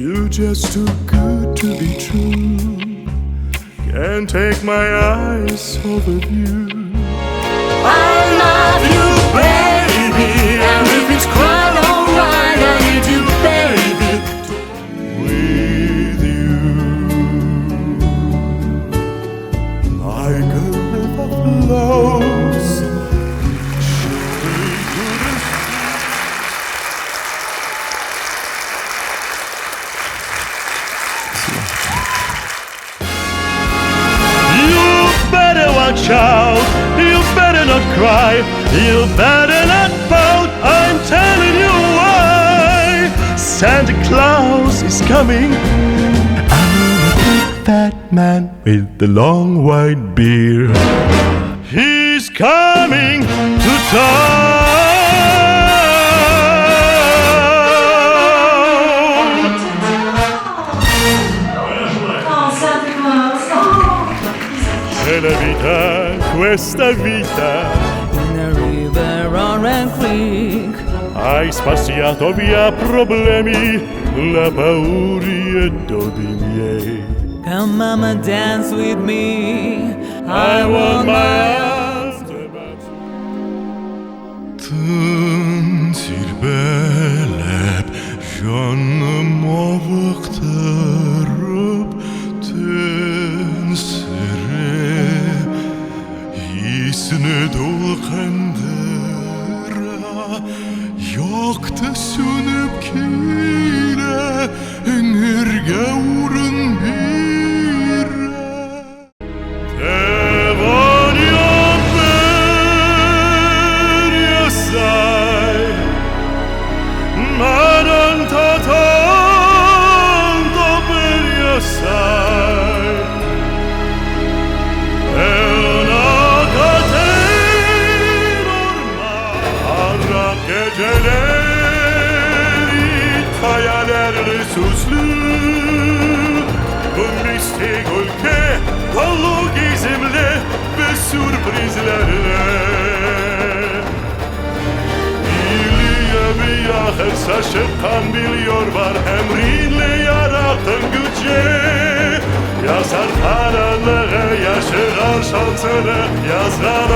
You're just too good to be true. Can't take my eyes off of you. I love you, baby, and if it's quite alright, I need you, baby, with you. Like a river flows, surely couldn't. Watch out, you better not cry, you better not pout, I'm telling you why. Santa Claus is coming, I'm a big fat man with the long white beard. He's coming to town. La vita, questa vita, in a river or a creek, hai spaziato via problemi, la paura e dodi miei. Come mama, dance with me, I want my arms to Tın tilbelep canıma baktırıp tın Hisne dolu kandera yaktı sönüp kile energe vurun bire Devanya ben yasay Manan tatan da ben yasay Geceleri hayalerle süslü Bu mistik ülke dolu gizemle ve sürprizlerle İliye bir yahır şaşırtan biliyor var Emrinle yarattın güce Yazar paraları yaşar şansını Yazar